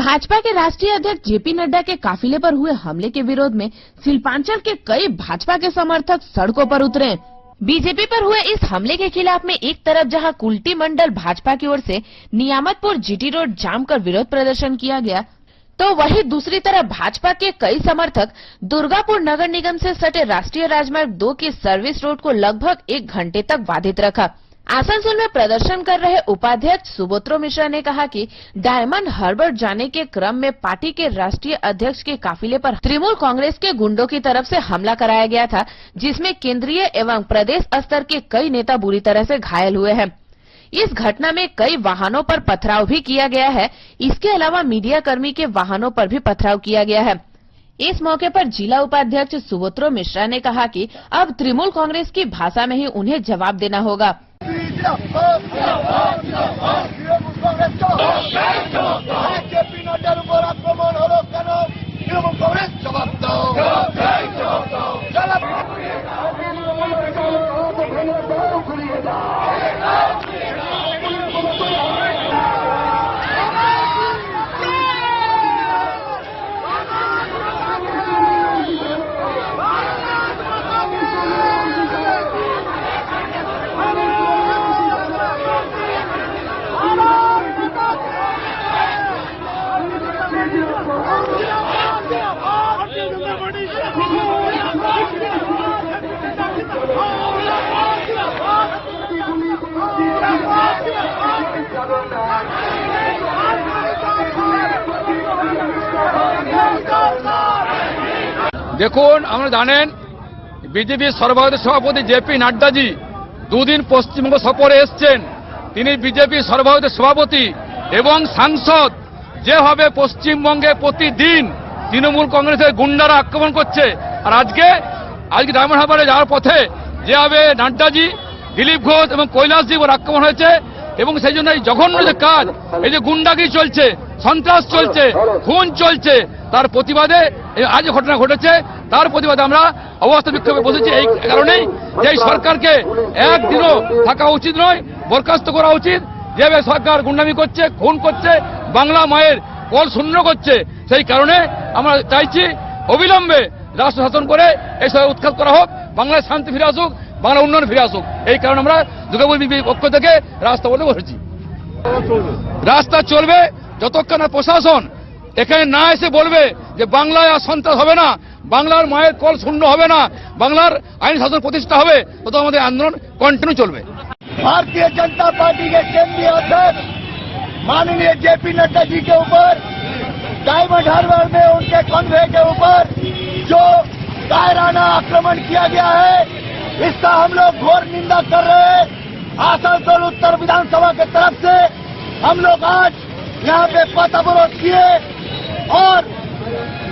भाजपा के राष्ट्रीय अध्यक्ष जेपी नड्डा के काफिले पर हुए हमले के विरोध में शिल्पांचल के कई भाजपा के समर्थक सड़कों पर उतरे। बीजेपी पर हुए इस हमले के खिलाफ में एक तरफ जहां कुल्टी मंडल भाजपा की ओर से नियामतपुर जीटी रोड जाम कर विरोध प्रदर्शन किया गया, तो वहीं दूसरी तरफ भाजपा के कई समर्थक दुर्गापुर नगर निगम से सटे राष्ट्रीय राजमार्ग 2 की सर्विस रोड को लगभग 1 घंटे तक बाधित रखा। आसनसोल में प्रदर्शन कर रहे उपाध्यक्ष सुब्रतो मिश्रा ने कहा कि डायमंड हार्बर जाने के क्रम में पार्टी के राष्ट्रीय अध्यक्ष के काफिले पर तृणमूल कांग्रेस के गुंडों की तरफ से हमला कराया गया था, जिसमें केंद्रीय एवं प्रदेश स्तर के कई नेता बुरी तरह से घायल हुए हैं। इस घटना में कई वाहनों पर पथराव भी किया गया है। इसके अलावा मीडिया कर्मी के वाहनों पर भी पथराव किया गया है। इस मौके पर जिला उपाध्यक्ष सुब्रतो मिश्रा ने कहा कि अब तृणमूल कांग्रेस की भाषा में ही उन्हें जवाब देना होगा। जेपी नड्डार উপর আক্রমণ হলো কেন? তৃণমূল কংগ্রেস জবাব দাও। দেখুন, আমরা জানেন বিজেপির সর্বভারতীয় সভাপতি জেপি নাড্ডাজি দুদিন পশ্চিমবঙ্গ সফরে এসছেন। তিনি বিজেপির সর্বভারতীয় সভাপতি এবং সাংসদ। যেভাবে পশ্চিমবঙ্গে প্রতিদিন তৃণমূল কংগ্রেসের গুন্ডারা আক্রমণ করছে, আর আজকে ডায়মন্ড হারবারে যাওয়ার পথে যেভাবে নাড্ডাজি, দিলীপ ঘোষ এবং কৈলাসজি ওর আক্রমণ হয়েছে, এবং সেই জন্য এই জঘন্য যে কাজ, এই যে গুন্ডাগিরি চলছে, সন্ত্রাস চলছে, খুন চলছে, তার প্রতিবাদে আজ ঘটনা ঘটেছে। তার প্রতিবাদে আমরা অবস্থান বিক্ষোভে বসেছি। এই কারণেই যে এই সরকারকে একদিনও থাকা উচিত নয়, বরখাস্ত করা উচিত। যেভাবে সরকার গুন্ডামি করছে, খুন করছে, বাংলা মায়ের কল শূন্য করছে, সেই কারণে আমরা চাইছি অবিলম্বে রাষ্ট্র শাসন করে এই সব উৎখাত করা হোক, বাংলায় শান্তি ফিরে আসুক, বাংলা উন্নয়ন ফিরে আসুক। এই কারণে আমরা দুর্গাপুর বিজেপির পক্ষ থেকে রাস্তা বলে বসেছি। রাস্তা চলবে যতক্ষণ প্রশাসন এখানে না এসে বলবে যে বাংলায় আর সন্ত্রাস হবে না, বাংলার মায়ের কল শূন্য হবে না, বাংলার আইন শাসন প্রতিষ্ঠা হবে, তত আমাদের আন্দোলন কন্টিনিউ চলবে। भारतीय जनता पार्टी के केंद्रीय अध्यक्ष माननीय जेपी नड्डा जी के ऊपर डायमंड हार्बर में उनके कॉन्वे के ऊपर जो कायराना आक्रमण किया गया है, इसका हम लोग घोर निंदा कर रहे हैं। आसनसोल उत्तर विधानसभा की तरफ से हम लोग आज यहाँ पे पथ अवरोध किए और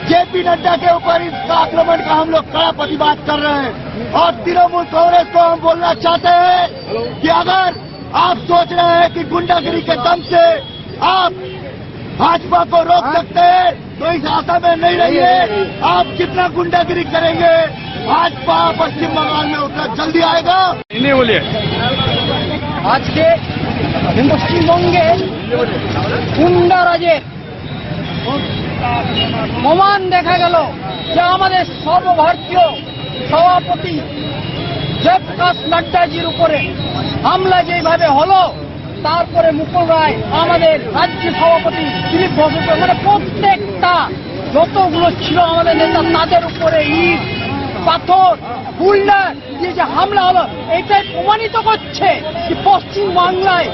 जेपी नड्डा के ऊपर इसका आक्रमण का हम लोग कड़ा प्रतिवाद कर रहे हैं। और तृणमूल कांग्रेस को हम बोलना चाहते हैं कि अगर आप सोच रहे हैं कि गुंडागिरी के दम से आप भाजपा को रोक सकते हैं, तो इस आशा में नहीं रहिए। आप जितना गुंडागिरी करेंगे, भाजपा पश्चिम बंगाल में उतना जल्दी आएगा। इन्हीं बोलिए आज के পশ্চিমবঙ্গে গুন্ডারাজের প্রমাণ দেখা গেল যে আমাদের সর্বভারতীয় সভাপতি জয়প্রকাশ নাড্ডাজির উপরে হামলা যেভাবে হলো, তারপরে মুকুল রায় আমাদের রাজ্য সভাপতি দিলীপ ঘোষ, মানে প্রত্যেকটা যতগুলো ছিল আমাদের নেতা, তাদের উপরে ইট, পাথর, বুল্ডার দিয়ে যে হামলা হলো, এটাই প্রমাণিত করছে যে পশ্চিম বাংলায়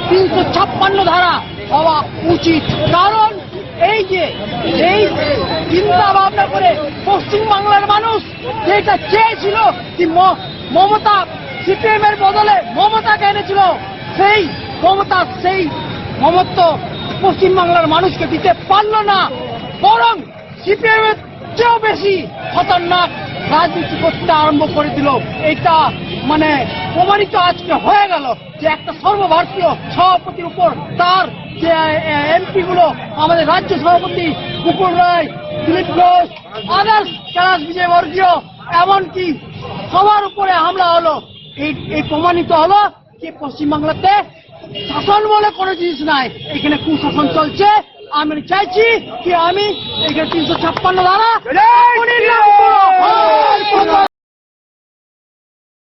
356 ধারা হওয়া উচিত। কারণ এই যে এই চিন্তা ভাবনা করে পশ্চিম বাংলার মানুষ যেটা চেয়েছিল কি মমতা সিপিএম এর বদলে মমতাকে এনেছিল, সেই মমতা সেই মমত্ব পশ্চিম বাংলার মানুষকে দিতে পারলো না, বরং সিপিএম এর চেয়েও বেশি খতরনাক রাজনীতি করতে আরম্ভ করে দিল। এটা মানে প্রমাণিত আজকে হয়ে গেল যে একটা সর্বভারতীয় সভাপতির উপর তার যে এমপি গুলো, আমাদের রাজ্য সভাপতি মুকুল রায়, দিলীপ ঘোষ, আদার্স कैलाश विजयवर्गीय, এমনকি সবার উপরে হামলা হলো। এই প্রমাণিত হলো যে পশ্চিমবাংলাতে শাসন বলে কোনো জিনিস নাই, এখানে কুশাসন চলছে। আমি চাইছি কি আমি এখানে 356 ধারা